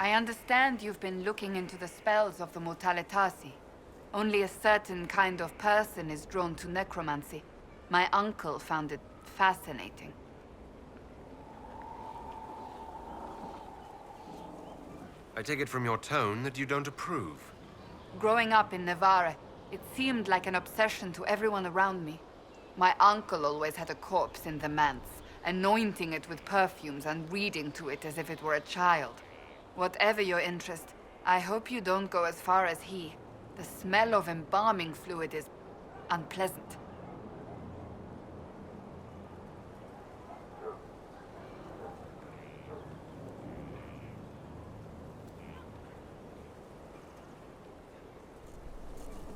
I understand you've been looking into the spells of the Mortalitasi. Only a certain kind of person is drawn to necromancy. My uncle found it fascinating. I take it from your tone that you don't approve. Growing up in Navarre, it seemed like an obsession to everyone around me. My uncle always had a corpse in the manse, anointing it with perfumes and reading to it as if it were a child. Whatever your interest, I hope you don't go as far as he. The smell of embalming fluid is unpleasant.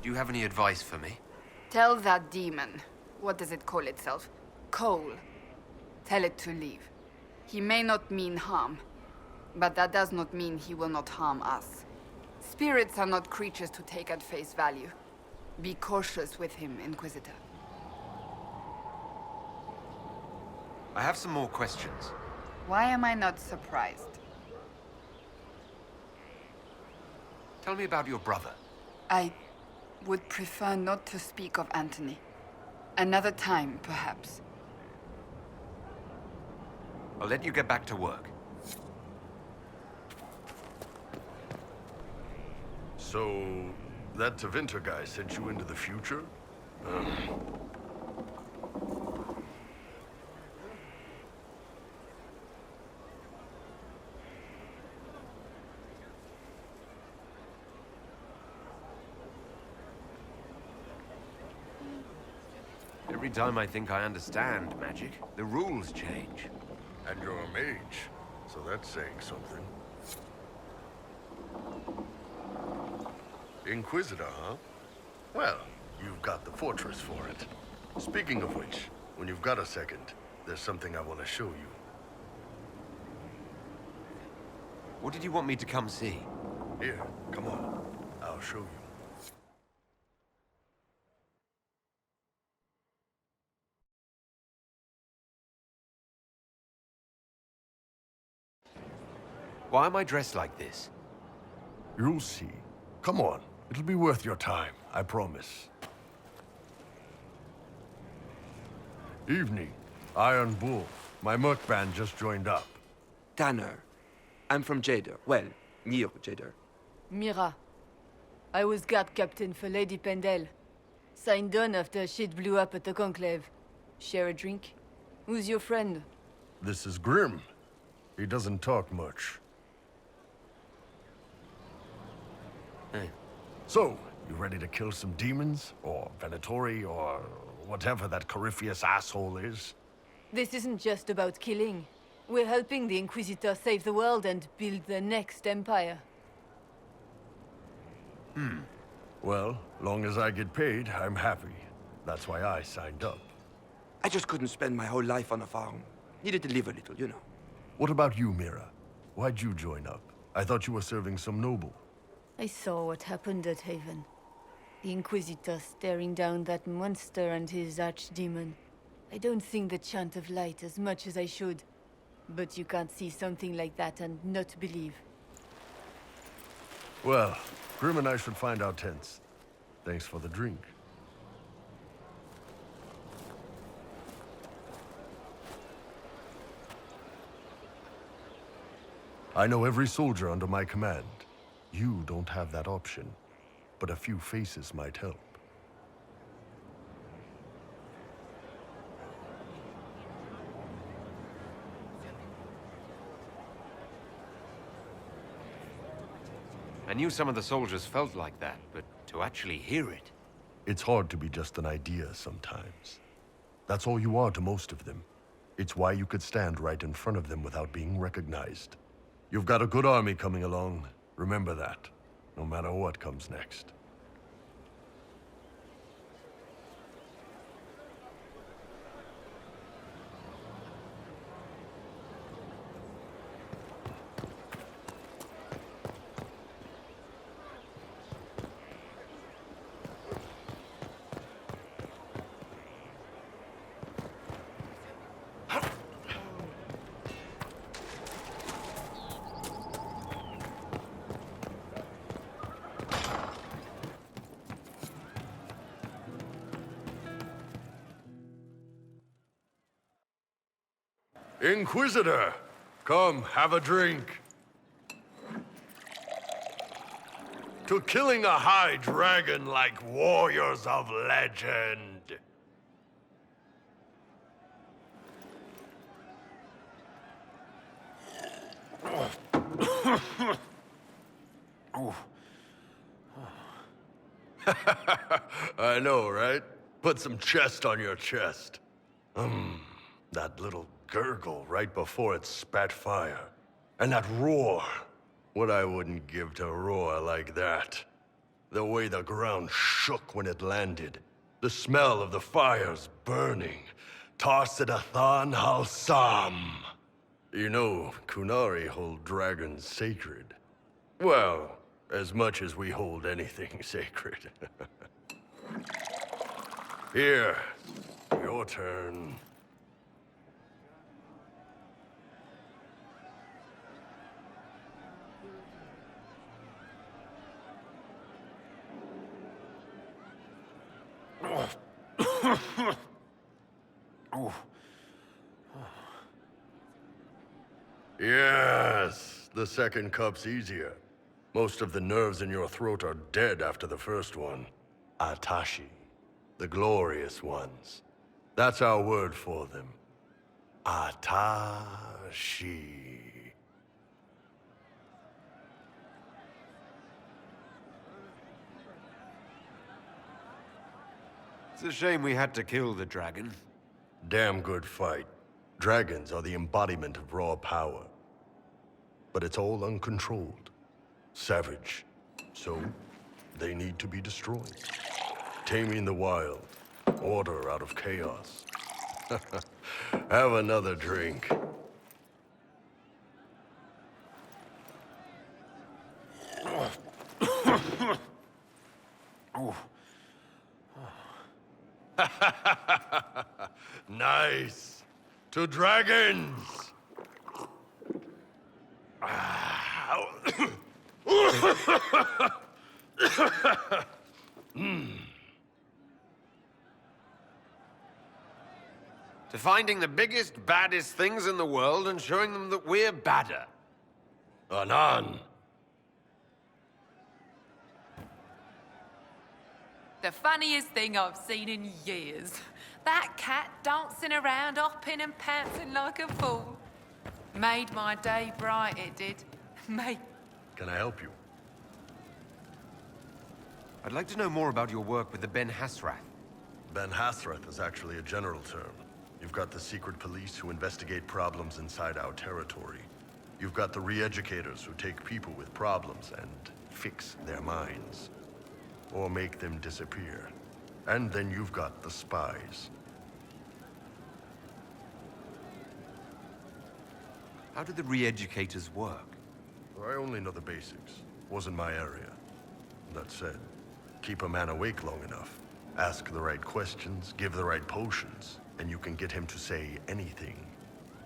Do you have any advice for me? Tell that demon, what does it call itself? Cole. Tell it to leave. He may not mean harm, but that does not mean he will not harm us. Spirits are not creatures to take at face value. Be cautious with him, Inquisitor. I have some more questions. Why am I not surprised? Tell me about your brother. I would prefer not to speak of Anthony. Another time, perhaps. I'll let you get back to work. So, that Tevinter guy sent you into the future? Every time I think I understand magic, the rules change. And you're a mage, so that's saying something. Inquisitor, huh? Well, you've got the fortress for it. Speaking of which, when you've got a second, there's something I want to show you. What did you want me to come see? Here, come on. I'll show you. Why am I dressed like this? You'll see. Come on. It'll be worth your time, I promise. Evening. Iron Bull. My merc band just joined up. Tanner. I'm from Jader. Well, near Jader. Mira. I was guard captain for Lady Pendel. Signed on after shit blew up at the Conclave. Share a drink? Who's your friend? This is Grim. He doesn't talk much. Hey. So, you ready to kill some demons? Or Venatori, or whatever that Corypheus asshole is? This isn't just about killing. We're helping the Inquisitor save the world and build the next empire. Well, long as I get paid, I'm happy. That's why I signed up. I just couldn't spend my whole life on a farm. Needed to live a little, you know. What about you, Mira? Why'd you join up? I thought you were serving some noble. I saw what happened at Haven. The Inquisitor staring down that monster and his archdemon. I don't sing the chant of light as much as I should. But you can't see something like that and not believe. Well, Grim and I should find our tents. Thanks for the drink. I know every soldier under my command. You don't have that option, but a few faces might help. I knew some of the soldiers felt like that, but to actually hear it... It's hard to be just an idea sometimes. That's all you are to most of them. It's why you could stand right in front of them without being recognized. You've got a good army coming along. Remember that, no matter what comes next. Inquisitor! Come, have a drink. To killing a high dragon like warriors of legend. I know, right? Put some chest on your chest. That little gurgle right before it spat fire. And that roar. What I wouldn't give to roar like that. The way the ground shook when it landed. The smell of the fires burning. Tarsidathan Halsam. You know, Kunari hold dragons sacred. Well, as much as we hold anything sacred. Here, your turn. Yes, the second cup's easier. Most of the nerves in your throat are dead after the first one. Atashi, the glorious ones. That's our word for them. Atashi. It's a shame we had to kill the dragon. Damn good fight. Dragons are the embodiment of raw power. But it's all uncontrolled. Savage. So, they need to be destroyed. Taming the wild. Order out of chaos. Have another drink. Nice. To dragons! To finding the biggest, baddest things in the world and showing them that we're badder. Anan. The funniest thing I've seen in years. That cat dancing around, hopping and pouncing like a fool. Made my day bright, it did. Mate. Can I help you? I'd like to know more about your work with the Ben Hasrath. Ben Hasrath is actually a general term. You've got the secret police who investigate problems inside our territory. You've got the re-educators who take people with problems and fix their minds. Or make them disappear. And then you've got the spies. How do the re-educators work? I only know the basics. Wasn't my area. That said, keep a man awake long enough. Ask the right questions, give the right potions, and you can get him to say anything.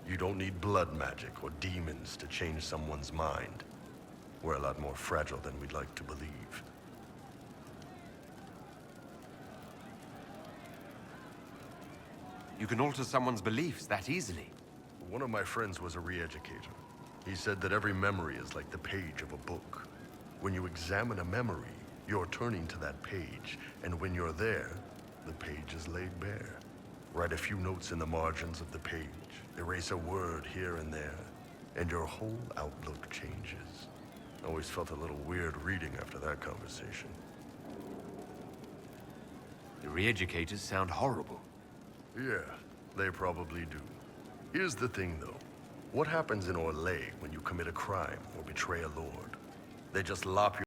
You don't need blood magic or demons to change someone's mind. We're a lot more fragile than we'd like to believe. You can alter someone's beliefs that easily. One of my friends was a re-educator. He said that every memory is like the page of a book. When you examine a memory, you're turning to that page, and when you're there, the page is laid bare. Write a few notes in the margins of the page, erase a word here and there, and your whole outlook changes. I always felt a little weird reading after that conversation. The re-educators sound horrible. Yeah, they probably do. Here's the thing, though. What happens in Orlais when you commit a crime or betray a lord? They just lop your